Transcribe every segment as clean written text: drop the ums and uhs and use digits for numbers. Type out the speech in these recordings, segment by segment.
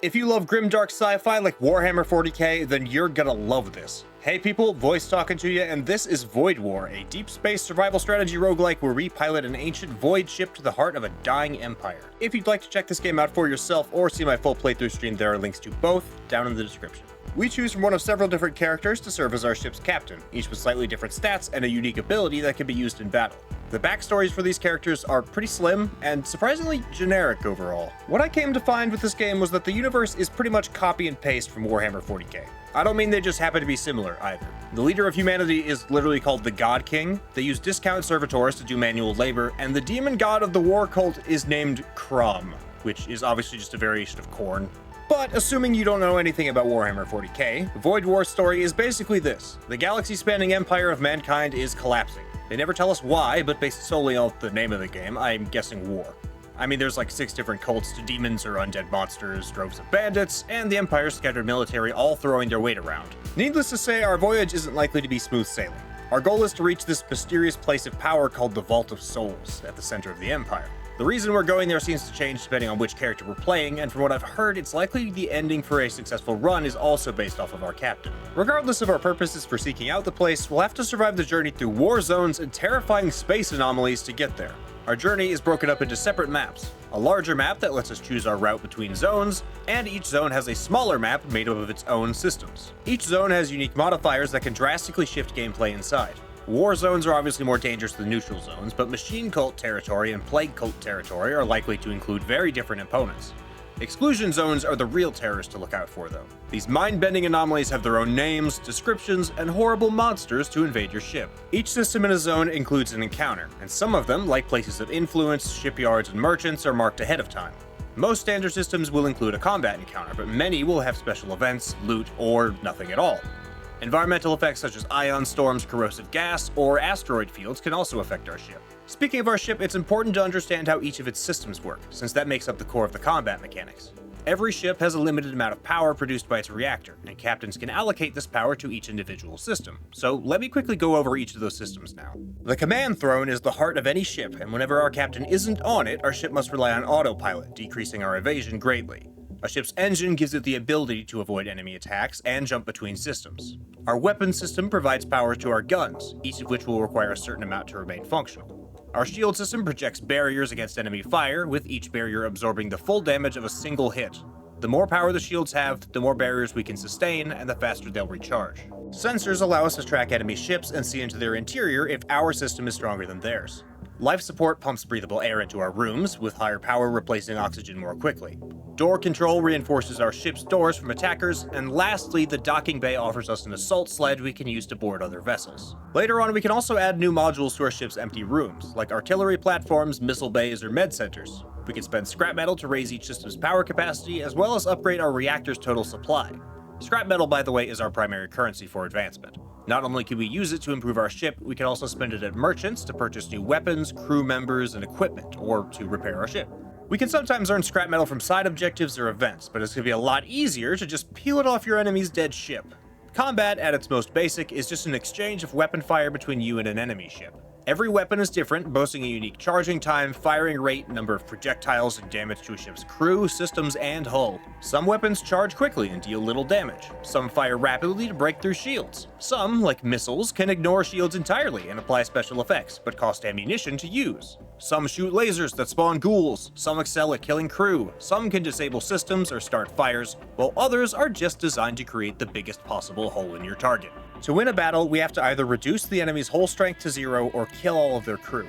If you love Grimdark Sci-Fi like Warhammer 40k, then you're gonna love this. Hey people, voice talking to you, and this is Void War, a deep space survival strategy roguelike where we pilot an ancient void ship to the heart of a dying empire. If you'd like to check this game out for yourself or see my full playthrough stream, there are links to both down in the description. We choose from one of several different characters to serve as our ship's captain, each with slightly different stats and a unique ability that can be used in battle. The backstories for these characters are pretty slim and surprisingly generic overall. What I came to find with this game was that the universe is pretty much copy and paste from Warhammer 40k. I don't mean they just happen to be similar either. The leader of humanity is literally called the God King, they use discount servitors to do manual labor, and the demon god of the war cult is named Crom, which is obviously just a variation of corn. But assuming you don't know anything about Warhammer 40k, Void War's story is basically this. The galaxy-spanning empire of mankind is collapsing. They never tell us why, but based solely on the name of the game, I'm guessing war. I mean, there's like 6 different cults to demons or undead monsters, droves of bandits, and the Empire's scattered military all throwing their weight around. Needless to say, our voyage isn't likely to be smooth sailing. Our goal is to reach this mysterious place of power called the Vault of Souls, at the center of the Empire. The reason we're going there seems to change depending on which character we're playing, and from what I've heard, it's likely the ending for a successful run is also based off of our captain. Regardless of our purposes for seeking out the place, we'll have to survive the journey through war zones and terrifying space anomalies to get there. Our journey is broken up into separate maps, a larger map that lets us choose our route between zones, and each zone has a smaller map made up of its own systems. Each zone has unique modifiers that can drastically shift gameplay inside. War zones are obviously more dangerous than neutral zones, but machine cult territory and plague cult territory are likely to include very different opponents. Exclusion zones are the real terrors to look out for, though. These mind-bending anomalies have their own names, descriptions, and horrible monsters to invade your ship. Each system in a zone includes an encounter, and some of them, like places of influence, shipyards, and merchants, are marked ahead of time. Most standard systems will include a combat encounter, but many will have special events, loot, or nothing at all. Environmental effects such as ion storms, corrosive gas, or asteroid fields can also affect our ship. Speaking of our ship, it's important to understand how each of its systems work, since that makes up the core of the combat mechanics. Every ship has a limited amount of power produced by its reactor, and captains can allocate this power to each individual system. So let me quickly go over each of those systems now. The command throne is the heart of any ship, and whenever our captain isn't on it, our ship must rely on autopilot, decreasing our evasion greatly. A ship's engine gives it the ability to avoid enemy attacks and jump between systems. Our weapon system provides power to our guns, each of which will require a certain amount to remain functional. Our shield system projects barriers against enemy fire, with each barrier absorbing the full damage of a single hit. The more power the shields have, the more barriers we can sustain, and the faster they'll recharge. Sensors allow us to track enemy ships and see into their interior if our system is stronger than theirs. Life support pumps breathable air into our rooms, with higher power replacing oxygen more quickly. Door control reinforces our ship's doors from attackers, and lastly, the docking bay offers us an assault sled we can use to board other vessels. Later on, we can also add new modules to our ship's empty rooms, like artillery platforms, missile bays, or med centers. We can spend scrap metal to raise each system's power capacity, as well as upgrade our reactor's total supply. Scrap metal, by the way, is our primary currency for advancement. Not only can we use it to improve our ship, we can also spend it at merchants to purchase new weapons, crew members, and equipment, or to repair our ship. We can sometimes earn scrap metal from side objectives or events, but it's going to be a lot easier to just peel it off your enemy's dead ship. Combat, at its most basic, is just an exchange of weapon fire between you and an enemy ship. Every weapon is different, boasting a unique charging time, firing rate, number of projectiles, and damage to a ship's crew, systems, and hull. Some weapons charge quickly and deal little damage. Some fire rapidly to break through shields. Some, like missiles, can ignore shields entirely and apply special effects, but cost ammunition to use. Some shoot lasers that spawn ghouls. Some excel at killing crew. Some can disable systems or start fires, while others are just designed to create the biggest possible hole in your target. To win a battle, we have to either reduce the enemy's hull strength to 0 or kill all of their crew.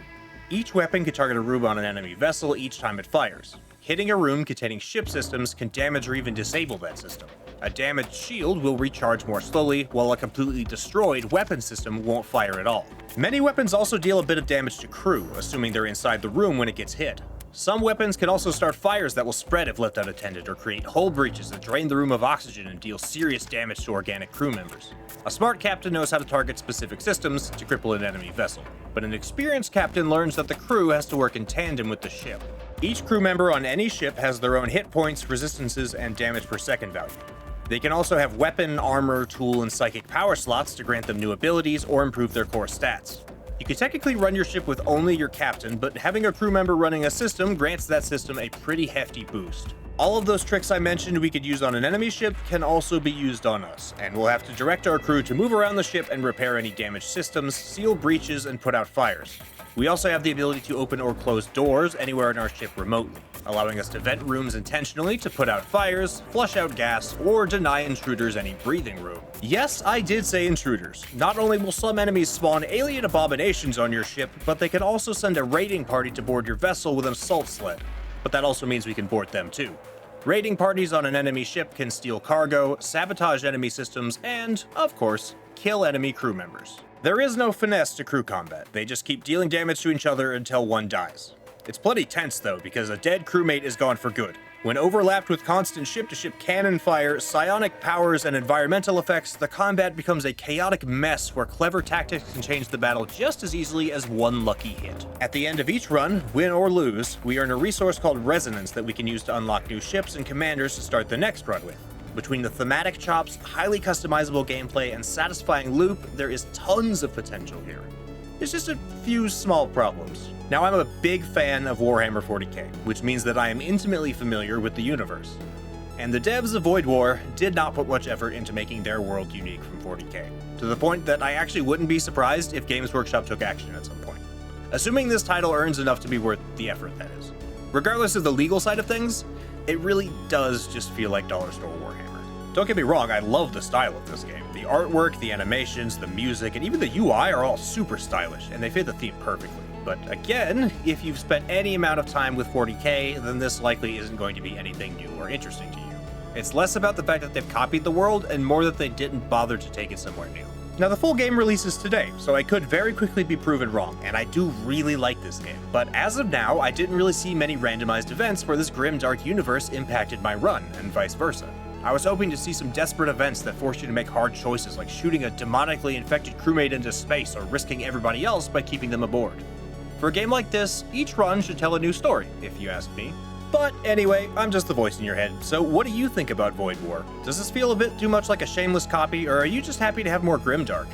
Each weapon can target a room on an enemy vessel each time it fires. Hitting a room containing ship systems can damage or even disable that system. A damaged shield will recharge more slowly, while a completely destroyed weapon system won't fire at all. Many weapons also deal a bit of damage to crew, assuming they're inside the room when it gets hit. Some weapons can also start fires that will spread if left unattended, or create hull breaches that drain the room of oxygen and deal serious damage to organic crew members. A smart captain knows how to target specific systems to cripple an enemy vessel, but an experienced captain learns that the crew has to work in tandem with the ship. Each crew member on any ship has their own hit points, resistances, and damage per second value. They can also have weapon, armor, tool, and psychic power slots to grant them new abilities or improve their core stats. You can technically run your ship with only your captain, but having a crew member running a system grants that system a pretty hefty boost. All of those tricks I mentioned we could use on an enemy ship can also be used on us, and we'll have to direct our crew to move around the ship and repair any damaged systems, seal breaches, and put out fires. We also have the ability to open or close doors anywhere in our ship remotely, allowing us to vent rooms intentionally to put out fires, flush out gas, or deny intruders any breathing room. Yes, I did say intruders. Not only will some enemies spawn alien abominations on your ship, but they can also send a raiding party to board your vessel with an assault sled. But that also means we can board them too. Raiding parties on an enemy ship can steal cargo, sabotage enemy systems, and, of course, kill enemy crew members. There is no finesse to crew combat, they just keep dealing damage to each other until one dies. It's plenty tense though, because a dead crewmate is gone for good. When overlapped with constant ship-to-ship cannon fire, psionic powers, and environmental effects, the combat becomes a chaotic mess where clever tactics can change the battle just as easily as one lucky hit. At the end of each run, win or lose, we earn a resource called Resonance that we can use to unlock new ships and commanders to start the next run with. Between the thematic chops, highly customizable gameplay, and satisfying loop, there is tons of potential here. There's just a few small problems. Now, I'm a big fan of Warhammer 40k, which means that I am intimately familiar with the universe. And the devs of Void War did not put much effort into making their world unique from 40k, to the point that I actually wouldn't be surprised if Games Workshop took action at some point. Assuming this title earns enough to be worth the effort, that is. Regardless of the legal side of things, it really does just feel like Dollar Store Warhammer. Don't get me wrong, I love the style of this game. The artwork, the animations, the music, and even the UI are all super stylish, and they fit the theme perfectly. But again, if you've spent any amount of time with 40k, then this likely isn't going to be anything new or interesting to you. It's less about the fact that they've copied the world, and more that they didn't bother to take it somewhere new. Now, the full game releases today, so I could very quickly be proven wrong, and I do really like this game. But as of now, I didn't really see many randomized events where this Grimdark universe impacted my run, and vice versa. I was hoping to see some desperate events that force you to make hard choices, like shooting a demonically infected crewmate into space or risking everybody else by keeping them aboard. For a game like this, each run should tell a new story, if you ask me. But anyway, I'm just the voice in your head, so what do you think about Void War? Does this feel a bit too much like a shameless copy, or are you just happy to have more Grimdark?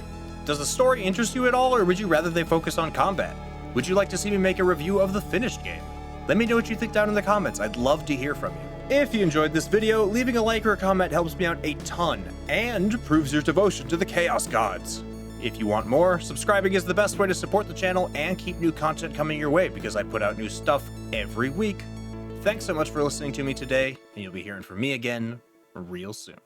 Does the story interest you at all, or would you rather they focus on combat? Would you like to see me make a review of the finished game? Let me know what you think down in the comments, I'd love to hear from you. If you enjoyed this video, leaving a like or a comment helps me out a ton, and proves your devotion to the Chaos Gods. If you want more, subscribing is the best way to support the channel and keep new content coming your way because I put out new stuff every week. Thanks so much for listening to me today, and you'll be hearing from me again real soon.